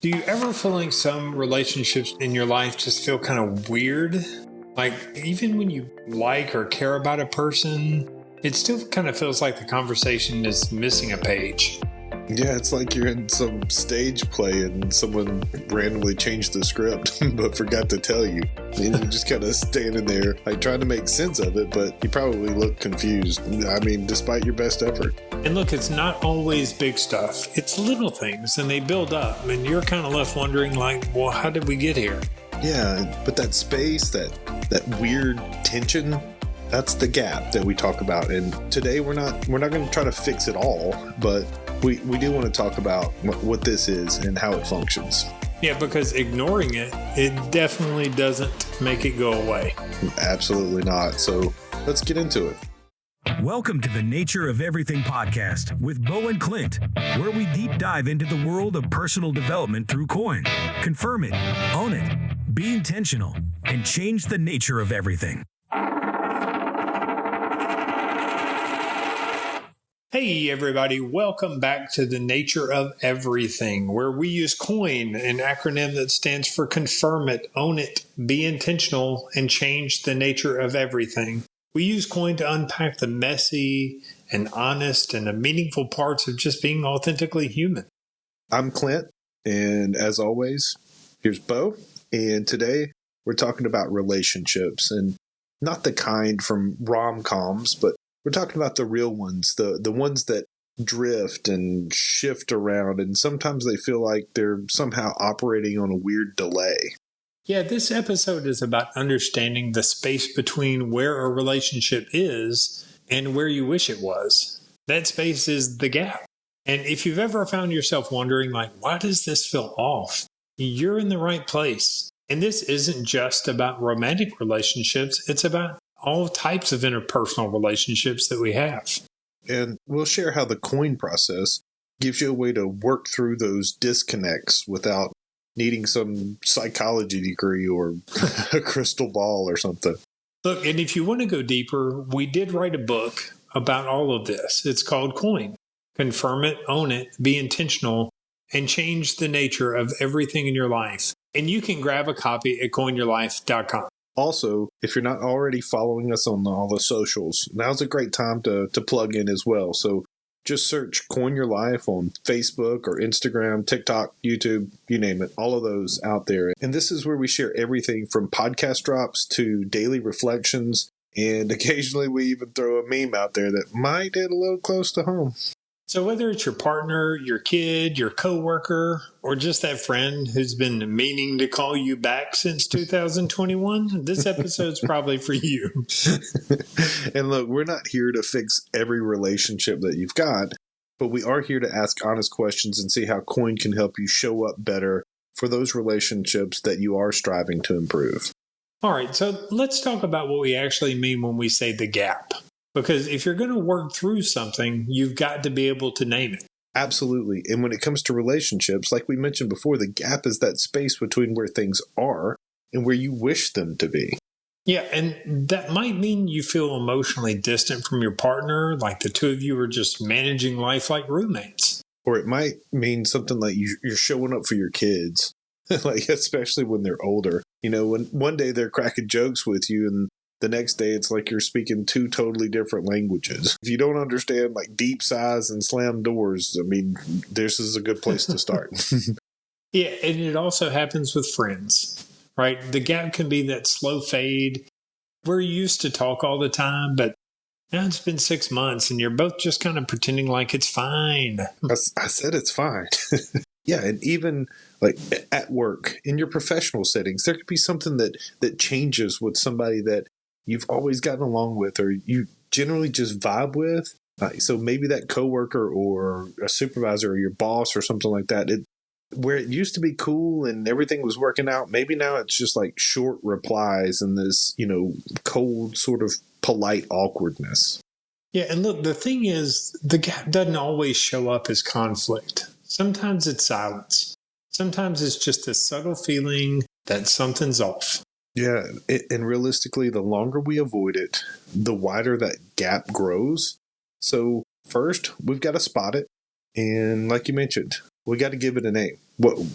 Do you ever feel like some relationships in your life just feel kind of weird? Like, even when you like or care about a person, it still kind of feels like the conversation is missing a page. Yeah, it's like you're in some stage play and someone randomly changed the script but forgot to tell you. And you're just kind of standing there, like trying to make sense of it, but you probably look confused. I mean, despite your best effort. And look, it's not always big stuff. It's little things, and they build up, and you're kind of left wondering, like, well, how did we get here? Yeah, but that space, that weird tension, that's the gap that we talk about. And today we're not going to try to fix it all, but we do want to talk about what this is and how it functions. Yeah, because ignoring it definitely doesn't make it go away. Absolutely not. So let's get into it. Welcome to the Nature of Everything podcast with Bo and Clint, where we deep dive into the world of personal development through coin. Confirm it, own it, be intentional, and change the nature of everything. Hey everybody, welcome back to the Nature of Everything, where we use COIN, an acronym that stands for Confirm It, Own It, Be Intentional, and Change the Nature of Everything. We use COIN to unpack the messy and honest and the meaningful parts of just being authentically human. I'm Clint, and as always, here's Bo, and today we're talking about relationships, and not the kind from rom-coms, but we're talking about the real ones, the ones that drift and shift around, and sometimes they feel like they're somehow operating on a weird delay. Yeah, this episode is about understanding the space between where a relationship is and where you wish it was. That space is the gap. And if you've ever found yourself wondering, like, why does this feel off? You're in the right place. And this isn't just about romantic relationships. It's about all types of interpersonal relationships that we have. And we'll share how the COIN process gives you a way to work through those disconnects without needing some psychology degree or a crystal ball or something. Look, and if you want to go deeper, we did write a book about all of this. It's called COIN. Confirm it, own it, be intentional, and change the nature of everything in your life. And you can grab a copy at coinyourlife.com. Also, if you're not already following us on all the socials, now's a great time to plug in as well. So just search Coin Your Life on Facebook or Instagram, TikTok, YouTube, you name it, all of those out there. And this is where we share everything from podcast drops to daily reflections. And occasionally we even throw a meme out there that might hit a little close to home. So whether it's your partner, your kid, your coworker, or just that friend who's been meaning to call you back since 2021, this episode's probably for you. And look, we're not here to fix every relationship that you've got, but we are here to ask honest questions and see how COIN can help you show up better for those relationships that you are striving to improve. All right, so let's talk about what we actually mean when we say the gap. Because if you're going to work through something, you've got to be able to name it. Absolutely. And when it comes to relationships, like we mentioned before, the gap is that space between where things are and where you wish them to be. Yeah, and that might mean you feel emotionally distant from your partner, like the two of you are just managing life like roommates. Or it might mean something like you're showing up for your kids, like especially when they're older. You know, when one day they're cracking jokes with you and the next day, it's like you're speaking two totally different languages. If you don't understand like deep sighs and slam doors, I mean, this is a good place to start. Yeah, and it also happens with friends, right? The gap can be that slow fade. We're used to talk all the time, but now it's been 6 months and you're both just kind of pretending like it's fine. I said it's fine. Yeah, and even like at work, in your professional settings, there could be something that changes with somebody that you've always gotten along with or you generally just vibe with. So maybe that coworker or a supervisor or your boss or something like that, where it used to be cool and everything was working out, maybe now it's just like short replies and this, cold sort of polite awkwardness. Yeah, and look, the thing is, the gap doesn't always show up as conflict. Sometimes it's silence. Sometimes it's just a subtle feeling that something's off. Yeah, and realistically, the longer we avoid it, the wider that gap grows. So first, we've got to spot it. And like you mentioned, we got to give it a name.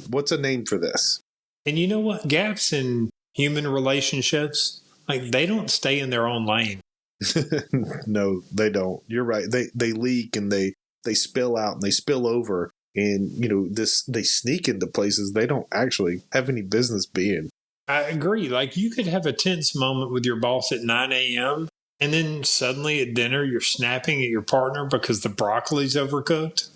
What's a name for this? And you know what? Gaps in human relationships, like they don't stay in their own lane. No, they don't. You're right. They leak and they spill out and they spill over, and they sneak into places they don't actually have any business being. I agree. Like you could have a tense moment with your boss at 9 a.m. and then suddenly at dinner you're snapping at your partner because the broccoli's overcooked.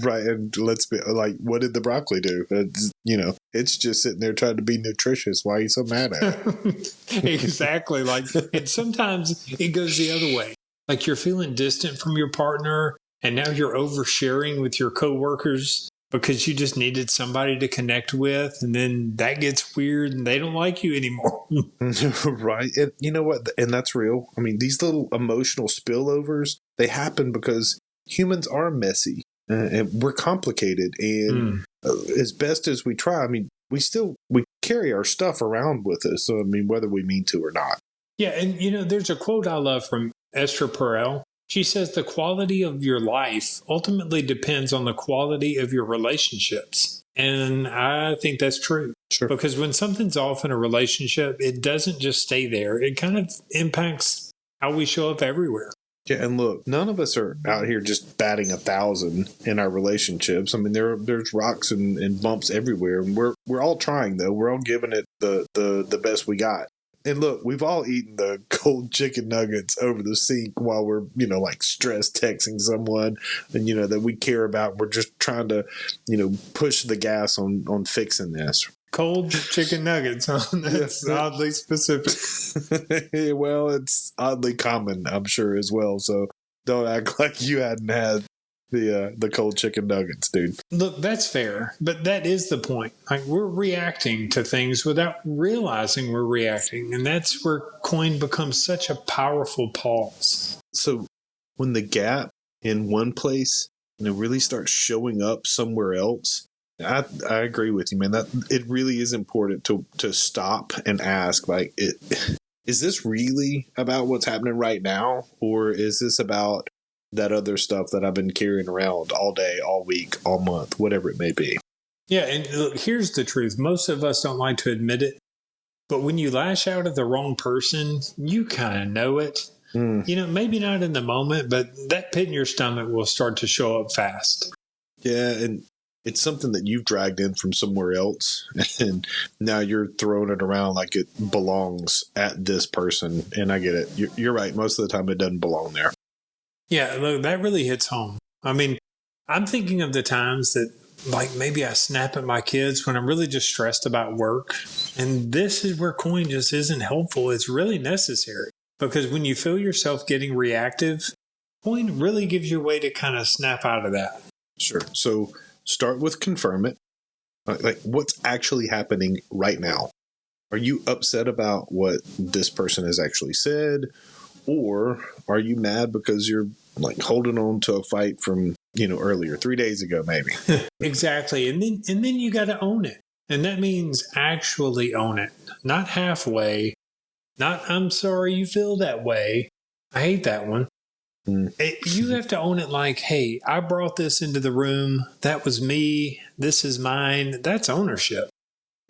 Right. And let's be like, what did the broccoli do? It's just sitting there trying to be nutritious. Why are you so mad at it? Exactly. Like, and sometimes it goes the other way. Like you're feeling distant from your partner and now you're oversharing with your coworkers because you just needed somebody to connect with. And then that gets weird and they don't like you anymore. Right. And you know what? And that's real. I mean, these little emotional spillovers, they happen because humans are messy and we're complicated. And as best as we try, I mean, we carry our stuff around with us. So, I mean, whether we mean to or not. Yeah. And, there's a quote I love from Esther Perel. She says, the quality of your life ultimately depends on the quality of your relationships. And I think that's true. Sure. Because when something's off in a relationship, it doesn't just stay there. It kind of impacts how we show up everywhere. Yeah, and look, none of us are out here just batting 1,000 in our relationships. I mean, there's rocks and bumps everywhere, and we're all trying though. We're all giving it the best we got. And look, we've all eaten the cold chicken nuggets over the sink while we're like stress texting someone, and that we care about. We're just trying to push the gas on fixing this. Cold chicken nuggets, huh? That's oddly specific. Well, it's oddly common, I'm sure, as well. So don't act like you hadn't had the cold chicken nuggets, dude. Look, that's fair, but that is the point. Like we're reacting to things without realizing we're reacting, and that's where coin becomes such a powerful pause. So when the gap in one place, really starts showing up somewhere else, I agree with you, man. That it really is important to stop and ask, like, is this really about what's happening right now, or is this about that other stuff that I've been carrying around all day, all week, all month, whatever it may be? Yeah, and look, here's the truth. Most of us don't like to admit it, but when you lash out at the wrong person, you kind of know it. Maybe not in the moment, but that pit in your stomach will start to show up fast. Yeah, and it's something that you've dragged in from somewhere else, and now you're throwing it around like it belongs at this person. And I get it. You're right. Most of the time it doesn't belong there. Yeah, look, that really hits home. I mean, I'm thinking of the times that, like, maybe I snap at my kids when I'm really just stressed about work. And this is where coin just isn't helpful. It's really necessary. Because when you feel yourself getting reactive, coin really gives you a way to kind of snap out of that. Sure. So start with confirm it. Like, what's actually happening right now? Are you upset about what this person has actually said? Or are you mad because you're like holding on to a fight from, earlier, 3 days ago, maybe? Exactly. And then you got to own it. And that means actually own it, not halfway, not I'm sorry you feel that way. I hate that one. You have to own it like, hey, I brought this into the room. That was me. This is mine. That's ownership.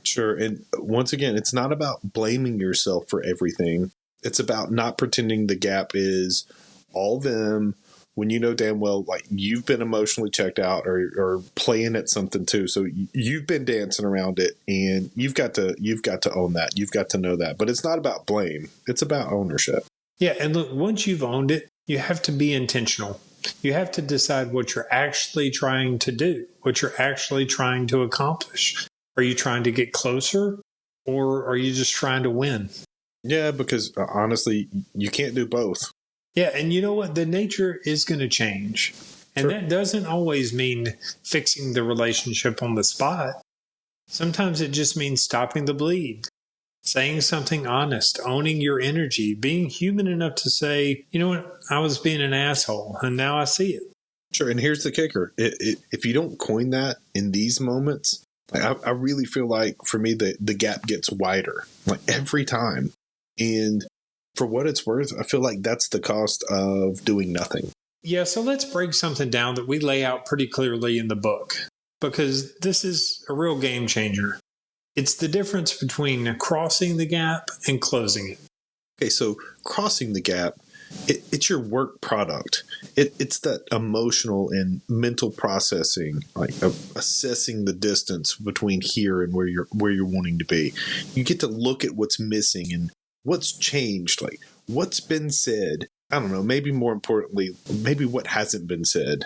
Sure. And once again, it's not about blaming yourself for everything. It's about not pretending the gap is all them when you know damn well, like, you've been emotionally checked out or playing at something too. So you've been dancing around it, and you've got to own that. You've got to know that. But it's not about blame. It's about ownership. Yeah. And look, once you've owned it, you have to be intentional. You have to decide what you're actually trying to do, what you're actually trying to accomplish. Are you trying to get closer, or are you just trying to win? Yeah, because honestly, you can't do both. Yeah, and you know what? The nature is going to change. And that doesn't always mean fixing the relationship on the spot. Sometimes it just means stopping the bleed, saying something honest, owning your energy, being human enough to say, you know what, I was being an asshole, and now I see it. Sure, and here's the kicker. If you don't coin that in these moments, I really feel like, for me, the gap gets wider, like, every time. And for what it's worth, I feel like that's the cost of doing nothing. Yeah, so let's break something down that we lay out pretty clearly in the book. because this is a real game changer. It's the difference between crossing the gap and closing it. Okay, so crossing the gap, it's your work product. It's that emotional and mental processing, like assessing the distance between here and where you're wanting to be. You get to look at what's missing and what's changed, like what's been said. I don't know, maybe more importantly, maybe what hasn't been said.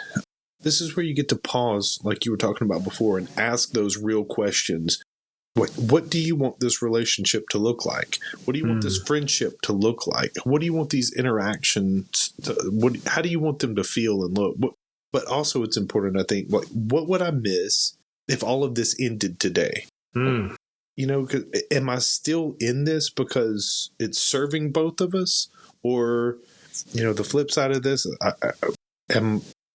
This is where you get to pause, like you were talking about before, and ask those real questions. What do you want this relationship to look like? What do you want this friendship to look like? What do you want these interactions to, how do you want them to feel and look? But also it's important, I think, what would I miss if all of this ended today? You know, am I still in this because it's serving both of us? Or, you know, the flip side of this,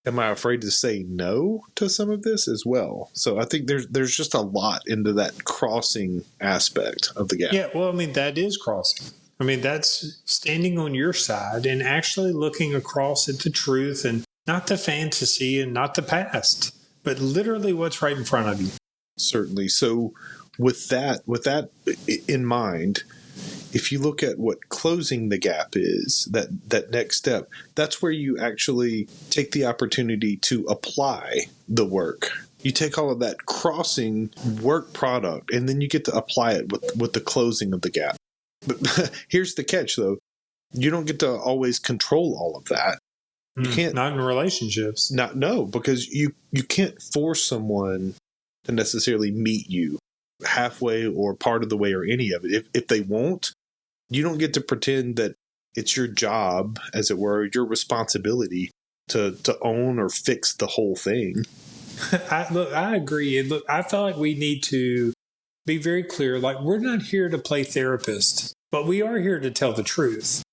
am I afraid to say no to some of this as well? So I think there's just a lot into that crossing aspect of the gap. Yeah, well, I mean, that is crossing. I mean, that's standing on your side and actually looking across at the truth and not the fantasy and not the past, but literally what's right in front of you. Certainly. So with that in mind, if you look at what closing the gap is, that next step, that's where you actually take the opportunity to apply the work. You take all of that crossing work product, and then you get to apply it with the closing of the gap. But here's the catch, though. You don't get to always control all of that. You can't. Not in relationships. No, because you can't force someone to necessarily meet you halfway or part of the way or any of it. If they won't, you don't get to pretend that it's your job, as it were, your responsibility to own or fix the whole thing. I agree. And look, I feel like we need to be very clear. Like, we're not here to play therapist, but we are here to tell the truth.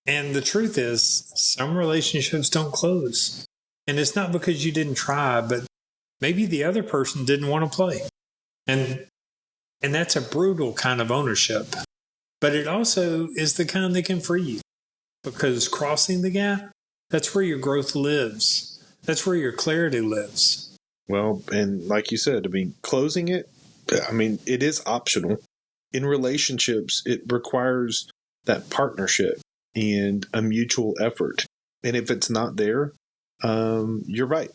And the truth is, some relationships don't close. And it's not because you didn't try, but maybe the other person didn't want to play. And that's a brutal kind of ownership. But it also is the kind that can free you, because crossing the gap, that's where your growth lives. That's where your clarity lives. Well, and like you said, I mean, closing it, I mean, it is optional. In relationships, it requires that partnership and a mutual effort. And if it's not there, you're right.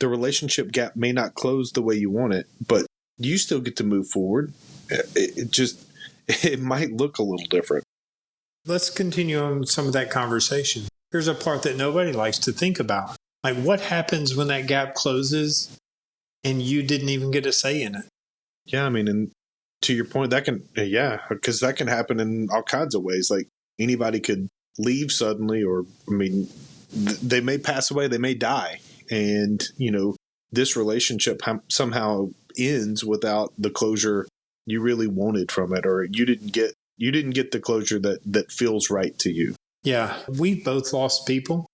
The relationship gap may not close the way you want it, but you still get to move forward. It might look a little different. Let's continue on some of that conversation. Here's a part that nobody likes to think about. Like, what happens when that gap closes and you didn't even get a say in it? Yeah, I mean, and to your point, because that can happen in all kinds of ways. Like, anybody could leave suddenly, or, I mean, they may pass away, they may die. And, you know, this relationship somehow ends without the closure you really wanted from it, or you didn't get the closure that feels right to you. Yeah, we both lost people.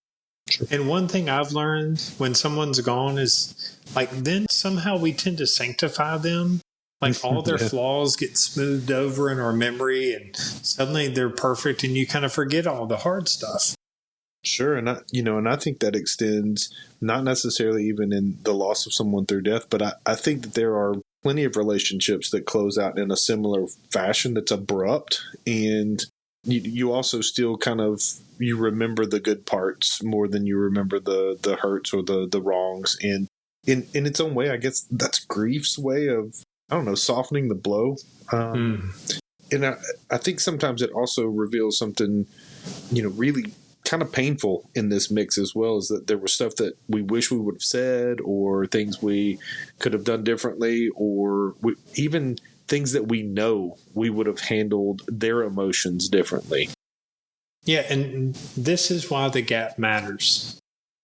Sure. And one thing I've learned when someone's gone is, like, then somehow we tend to sanctify them. Like, all their flaws get smoothed over in our memory, and suddenly they're perfect, and you kind of forget all the hard stuff. Sure, and I think that extends not necessarily even in the loss of someone through death, but I think that there are plenty of relationships that close out in a similar fashion that's abrupt, and you also still kind of, you remember the good parts more than you remember the hurts or the wrongs. And in its own way, I guess that's grief's way of, I don't know, softening the blow. And I think sometimes it also reveals something, you know, really kind of painful in this mix as well, is that there was stuff that we wish we would have said, or things we could have done differently, or even things that we know we would have handled their emotions differently. Yeah, and this is why the gap matters.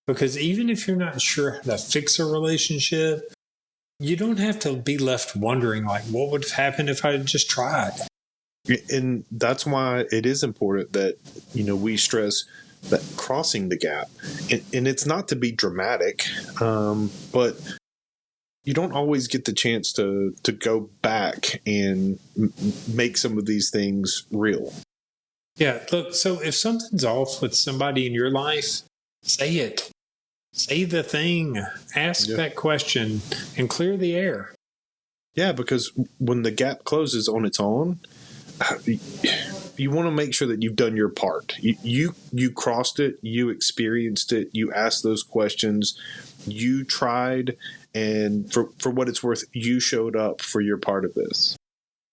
Because even if you're not sure how to fix a relationship, you don't have to be left wondering, like, what would have happened if I had just tried? And that's why it is important that, you know, we stress that crossing the gap. And it's not to be dramatic, but you don't always get the chance to go back and make some of these things real. Yeah, look, so if something's off with somebody in your life, say it. Say the thing, ask that question, and clear the air. Yeah, because when the gap closes on its own, you want to make sure that you've done your part. You crossed it, you experienced it, you asked those questions, you tried, and for what it's worth, you showed up for your part of this.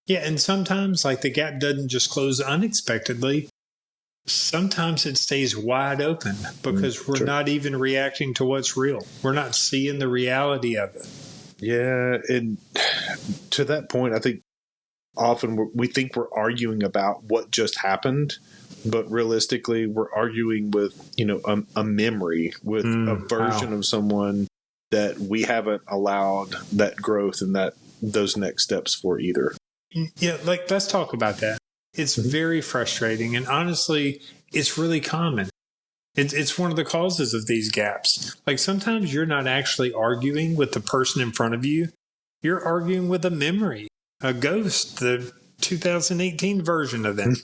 Yeah, and sometimes like the gap doesn't just close unexpectedly. Sometimes it stays wide open because we're not even reacting to what's real. We're not seeing the reality of it. Yeah, and to that point, I think often we think we're arguing about what just happened, but realistically, we're arguing with a memory, with a version of someone that we haven't allowed that growth and those next steps for either. Yeah, like let's talk about that. It's very frustrating, and honestly, it's really common. It's one of the causes of these gaps. Like sometimes you're not actually arguing with the person in front of you. You're arguing with a memory, a ghost, the 2018 version of them.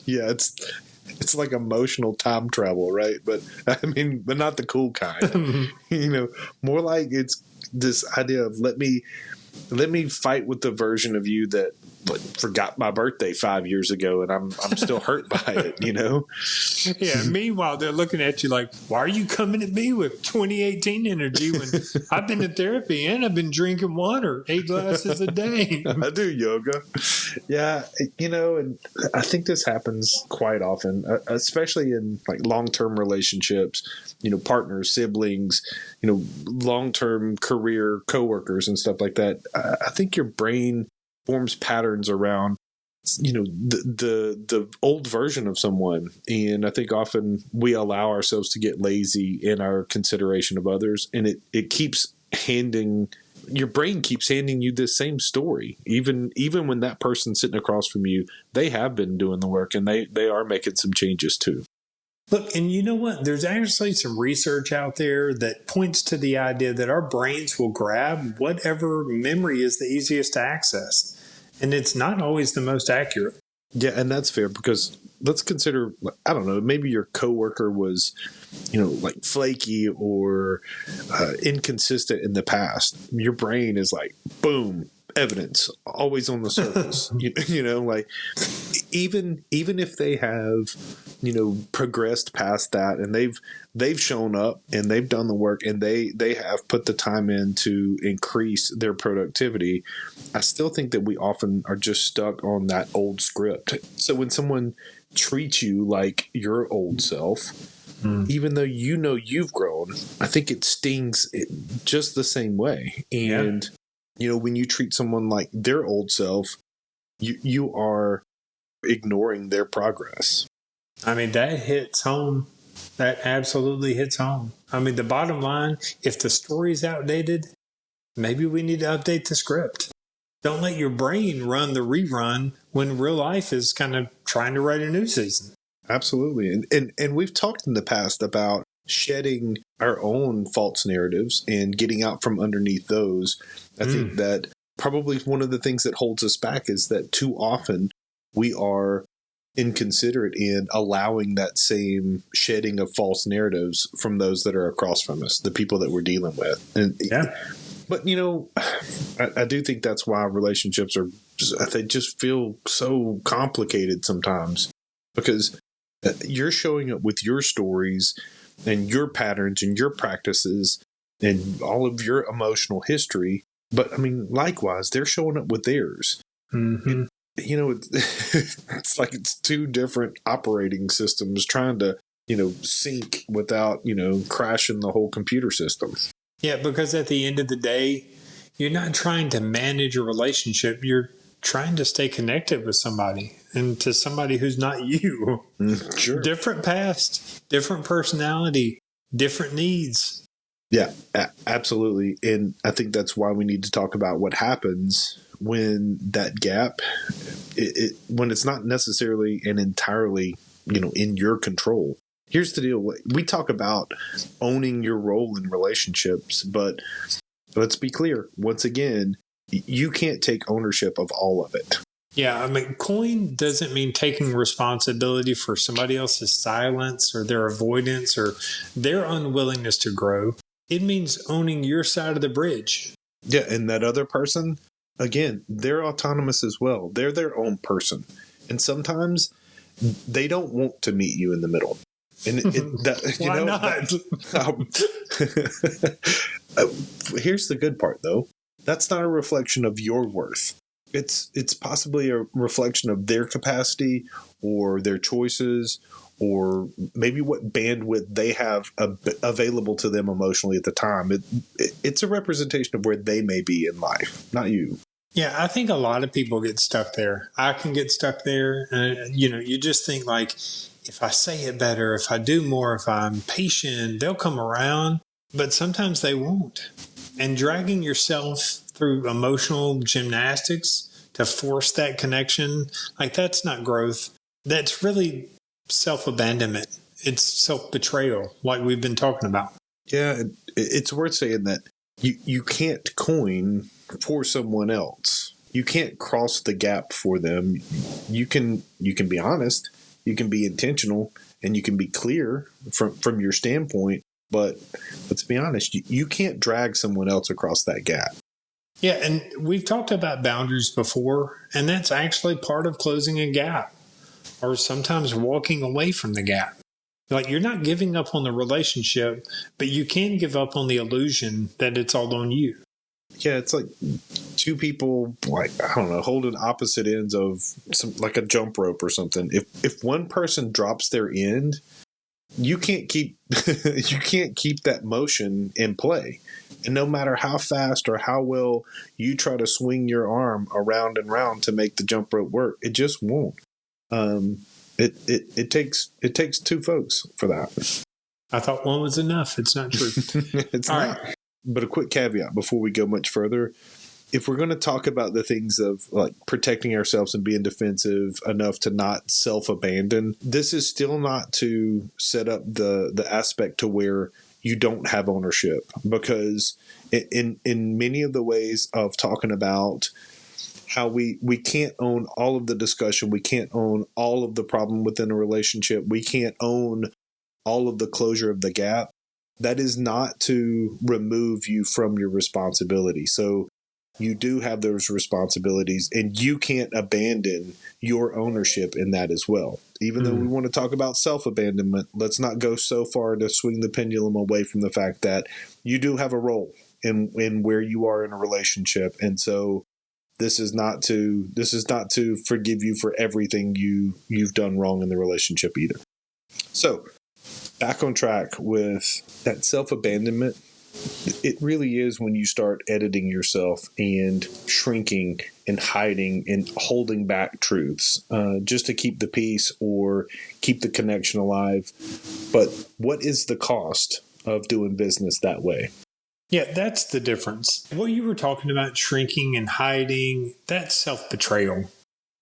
Yeah, it's like emotional time travel, right? But not the cool kind. More like it's this idea of let me fight with the version of you that forgot my birthday 5 years ago, and I'm still hurt by it. Yeah. Meanwhile, they're looking at you like, "Why are you coming at me with 2018 energy when I've been in therapy and I've been drinking water 8 glasses a day? I do yoga." Yeah, and I think this happens quite often, especially in like long-term relationships. Partners, siblings, long-term career coworkers and stuff like that. I think your brain forms patterns around the old version of someone, and I think often we allow ourselves to get lazy in our consideration of others, and it keeps your brain keeps handing you this same story, even when that person's sitting across from you. They have been doing the work, and they are making some changes too. Look, and you know what? There's actually some research out there that points to the idea that our brains will grab whatever memory is the easiest to access. And it's not always the most accurate. Yeah, and that's fair, because let's consider, I don't know, maybe your coworker was, like flaky or inconsistent in the past. Your brain is like, boom, evidence, always on the surface. Like even if they have, progressed past that, and they've shown up and they've done the work, and they have put the time in to increase their productivity, I still think that we often are just stuck on that old script. So when someone treats you like your old self, even though you've grown, I think it stings just the same way. And when you treat someone like their old self, you are ignoring their progress. That hits home. That absolutely hits home. The bottom line, if the story's outdated, maybe we need to update the script. Don't let your brain run the rerun when real life is kind of trying to write a new season. Absolutely. And we've talked in the past about shedding our own false narratives and getting out from underneath those. I think that probably one of the things that holds us back is that too often we are inconsiderate in allowing that same shedding of false narratives from those that are across from us, the people that we're dealing with. But I do think that's why relationships they just feel so complicated sometimes, because you're showing up with your stories and your patterns and your practices and all of your emotional history. But likewise, they're showing up with theirs. Mm-hmm. It's like it's two different operating systems trying to, sync without, crashing the whole computer system. Yeah, because at the end of the day, you're not trying to manage a relationship. You're trying to stay connected with somebody, and to somebody who's not you. Sure. Different past, different personality, different needs. Yeah, absolutely. And I think that's why we need to talk about what happens when that gap, when it's not necessarily and entirely, in your control. Here's the deal. We talk about owning your role in relationships, but let's be clear. Once again, you can't take ownership of all of it. Yeah, I mean, coin doesn't mean taking responsibility for somebody else's silence or their avoidance or their unwillingness to grow. It means owning your side of the bridge. Yeah, and that other person, again, they're autonomous as well. They're their own person. And sometimes they don't want to meet you in the middle. And Why not? Here's the good part, though. That's not a reflection of your worth. It's possibly a reflection of their capacity or their choices or maybe what bandwidth they have available to them emotionally at the time. It's a representation of where they may be in life, not you. Yeah, I think a lot of people get stuck there. I can get stuck there. You just think like, if I say it better, if I do more, if I'm patient, they'll come around. But sometimes they won't. And dragging yourself through emotional gymnastics to force that connection, like that's not growth. That's really self-abandonment. It's self-betrayal, like we've been talking about. Yeah, it's worth saying that you can't coin for someone else. You can't cross the gap for them. You can be honest, you can be intentional, and you can be clear from your standpoint. But let's be honest, you can't drag someone else across that gap. Yeah, and we've talked about boundaries before, and that's actually part of closing a gap or sometimes walking away from the gap. Like you're not giving up on the relationship, but you can give up on the illusion that it's all on you. Yeah, it's like two people, like, I don't know, holding opposite ends of some, like a jump rope or something. If one person drops their end, you can't keep that motion in play. And no matter how fast or how well you try to swing your arm around and round to make the jump rope work, it just won't. It takes two folks for that. I thought one was enough. It's not true. It's all not. right. But a quick caveat before we go much further. If we're going to talk about the things of like protecting ourselves and being defensive enough to not self-abandon, this is still not to set up the aspect to where you don't have ownership, because in many of the ways of talking about how we can't own all of the discussion, we can't own all of the problem within a relationship, we can't own all of the closure of the gap, that is not to remove you from your responsibility. So you do have those responsibilities, and you can't abandon your ownership in that as well. Even though we want to talk about self-abandonment, let's not go so far to swing the pendulum away from the fact that you do have a role in where you are in a relationship. And so this is not to forgive you for everything you've done wrong in the relationship either. So back on track with that self-abandonment. It really is when you start editing yourself and shrinking and hiding and holding back truths just to keep the peace or keep the connection alive. But what is the cost of doing business that way? Yeah, that's the difference. What you were talking about, shrinking and hiding, that's self-betrayal.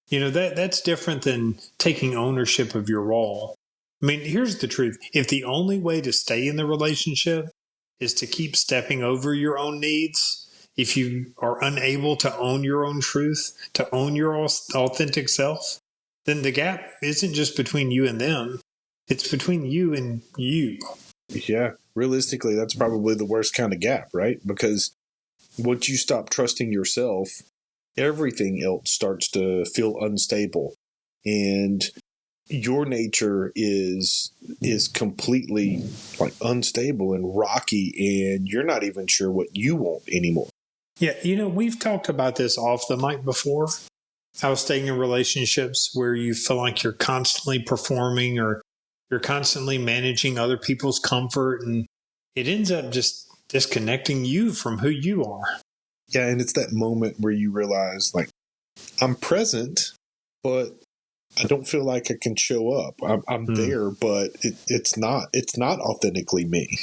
That's different than taking ownership of your role. I mean, here's the truth. If the only way to stay in the relationship is to keep stepping over your own needs, if you are unable to own your own truth, to own your authentic self, then the gap isn't just between you and them. It's between you and you. Yeah, realistically, that's probably the worst kind of gap, right? Because once you stop trusting yourself, everything else starts to feel unstable. And your nature is completely like unstable and rocky, and you're not even sure what you want anymore. Yeah, we've talked about this off the mic before. I was staying in relationships where you feel like you're constantly performing or you're constantly managing other people's comfort, and it ends up just disconnecting you from who you are. Yeah, and it's that moment where you realize, like, I'm present, but I don't feel like I can show up. I'm there, but it's not authentically me.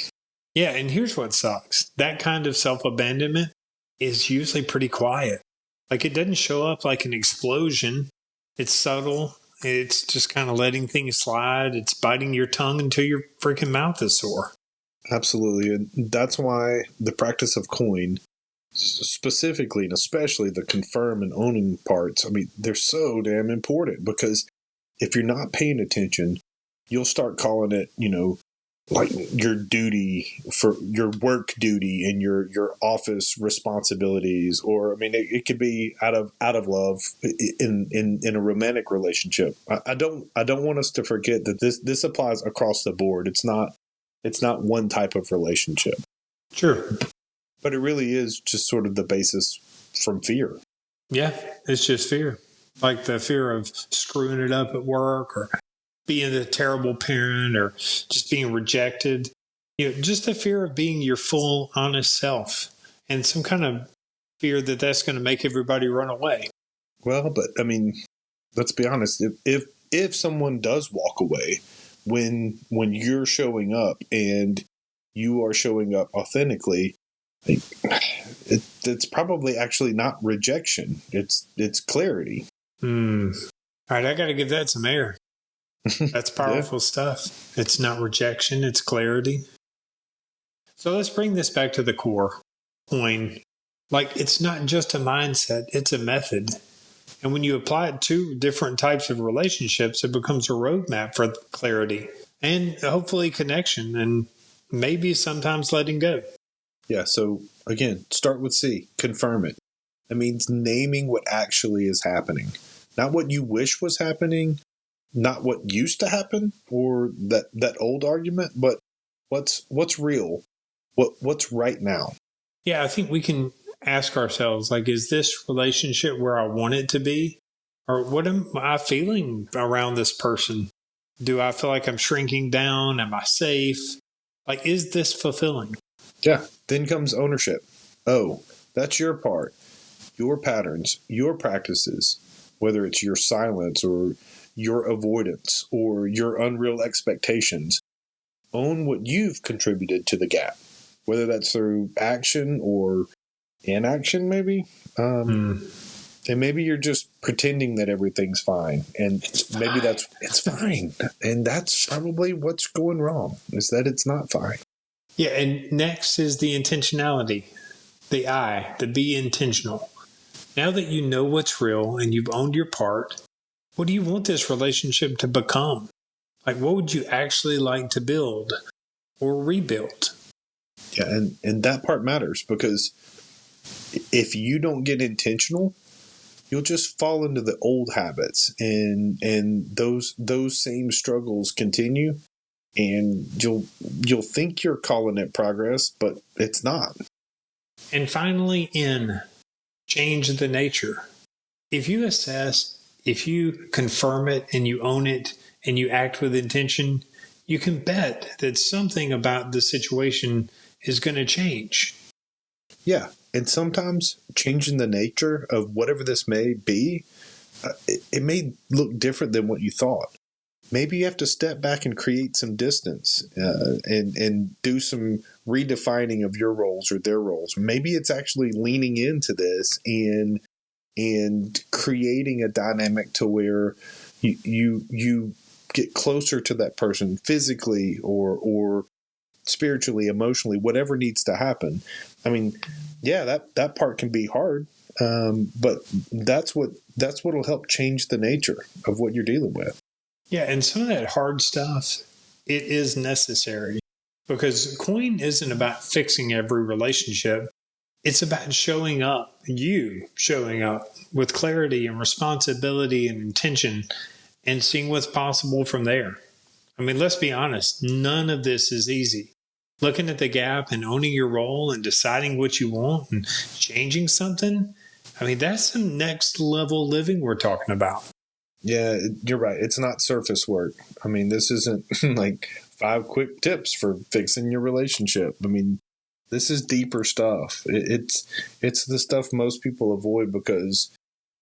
Yeah, and here's what sucks. That kind of self-abandonment is usually pretty quiet. Like it doesn't show up like an explosion. It's subtle. It's just kind of letting things slide. It's biting your tongue until your freaking mouth is sore. Absolutely. And that's why the practice of coin specifically and especially the confirm and owning parts, I mean, they're so damn important because if you're not paying attention, you'll start calling it, like your duty for your work duty and your office responsibilities, or I mean, it could be out of love in a romantic relationship. I don't want us to forget that this applies across the board. It's not one type of relationship. Sure. But it really is just sort of the basis from fear. Yeah, it's just fear. Like the fear of screwing it up at work or being a terrible parent or just being rejected. Just the fear of being your full, honest self and some kind of fear that that's going to make everybody run away. Well, but I mean, let's be honest. If someone does walk away when you're showing up and you are showing up authentically, it's probably actually not rejection. It's clarity. All right, I got to give that some air. That's powerful stuff. It's not rejection, it's clarity. So let's bring this back to the core point. Like, it's not just a mindset, it's a method. And when you apply it to different types of relationships, it becomes a roadmap for clarity and hopefully connection and maybe sometimes letting go. Yeah, so again, start with C, confirm it. That means naming what actually is happening. Not what you wish was happening, not what used to happen or that old argument, but what's real, what's right now. Yeah, I think we can ask ourselves, like, is this relationship where I want it to be? Or what am I feeling around this person? Do I feel like I'm shrinking down? Am I safe? Like, is this fulfilling? Yeah, then comes ownership. Oh, that's your part, your patterns, your practices, whether it's your silence or your avoidance or your unreal expectations. Own what you've contributed to the gap, whether that's through action or inaction, maybe. And maybe you're just pretending that everything's fine, and maybe it's fine, and that's probably what's going wrong, is that it's not fine. Yeah, and next is the intentionality, the I, the be intentional. Now that you know what's real and you've owned your part, what do you want this relationship to become? Like, what would you actually like to build or rebuild? Yeah, and that part matters because if you don't get intentional, you'll just fall into the old habits, and those same struggles continue, and you'll think you're calling it progress, but it's not. And finally, N, change the nature. If you assess, if you confirm it and you own it and you act with intention, you can bet that something about the situation is going to change. Yeah, and sometimes changing the nature of whatever this may be, it may look different than what you thought. Maybe you have to step back and create some distance and do some redefining of your roles or their roles. Maybe it's actually leaning into this and creating a dynamic to where you get closer to that person physically or spiritually, emotionally, whatever needs to happen. I mean, yeah, that part can be hard, but that's what'll help change the nature of what you're dealing with. Yeah, and some of that hard stuff, it is necessary because coin isn't about fixing every relationship. It's about showing up with clarity and responsibility and intention and seeing what's possible from there. I mean, let's be honest, none of this is easy. Looking at the gap and owning your role and deciding what you want and changing something, I mean, that's some next level living we're talking about. Yeah, you're right. It's not surface work. I mean, this isn't like 5 quick tips for fixing your relationship. I mean, this is deeper stuff. It's the stuff most people avoid because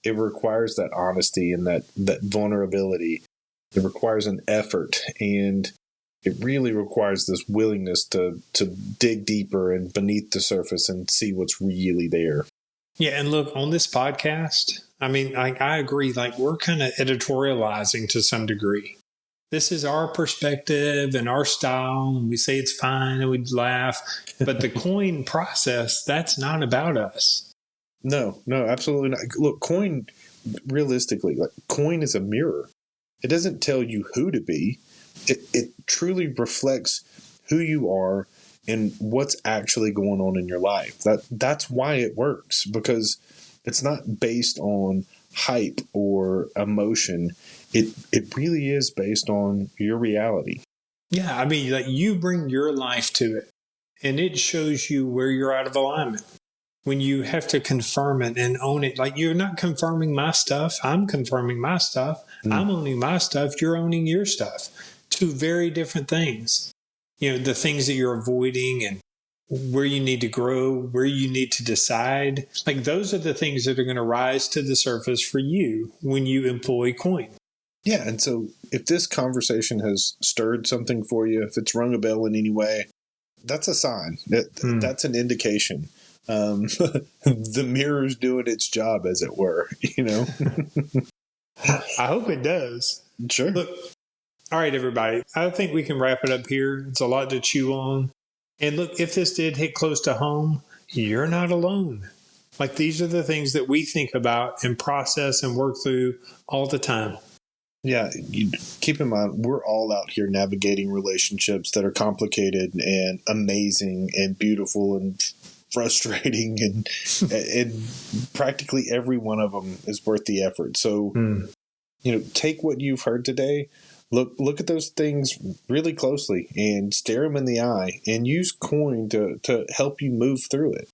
it requires that honesty and that vulnerability. It requires an effort, and it really requires this willingness to dig deeper and beneath the surface and see what's really there. Yeah, and look, on this podcast, I mean, I agree, like, we're kind of editorializing to some degree. This is our perspective and our style, and we say it's fine and we laugh. But the coin process, that's not about us. No, absolutely not. Look, coin, realistically, like coin is a mirror. It doesn't tell you who to be. It truly reflects who you are and what's actually going on in your life. That's why it works, because it's not based on hype or emotion. It really is based on your reality. Yeah, I mean, like you bring your life to it, and it shows you where you're out of alignment. When you have to confirm it and own it, like you're not confirming my stuff, I'm confirming my stuff. I'm owning my stuff, you're owning your stuff. Two very different things. You know, the things that you're avoiding and where you need to grow, where you need to decide. Like those are the things that are going to rise to the surface for you when you employ coin. Yeah, and so if this conversation has stirred something for you, if it's rung a bell in any way, that's a sign. That's an indication. The mirror's doing its job, as it were, you know? I hope it does. Sure. Look, all right, everybody. I think we can wrap it up here. It's a lot to chew on. And look, if this did hit close to home, you're not alone. Like these are the things that we think about and process and work through all the time. Yeah, keep in mind, we're all out here navigating relationships that are complicated and amazing and beautiful and frustrating, and practically every one of them is worth the effort. So, you know, take what you've heard today, look at those things really closely and stare them in the eye, and use coin to help you move through it.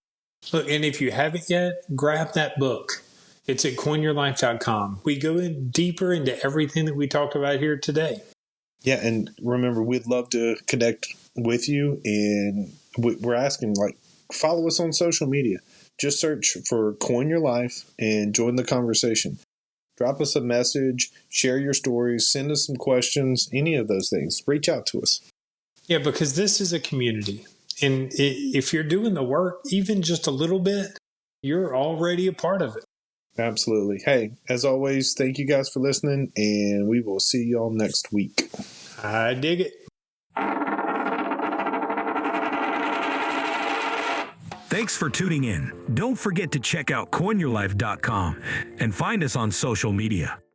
Look, and if you haven't yet, grab that book. It's at coinyourlife.com. We go in deeper into everything that we talked about here today. Yeah, and remember, we'd love to connect with you, and we're asking, like, follow us on social media. Just search for Coin Your Life and join the conversation. Drop us a message, share your stories, send us some questions, any of those things. Reach out to us. Yeah, because this is a community. And if you're doing the work, even just a little bit, you're already a part of it. Absolutely. Hey, as always, thank you guys for listening, and we will see y'all next week. I dig it. Thanks for tuning in. Don't forget to check out coinyourlife.com and find us on social media.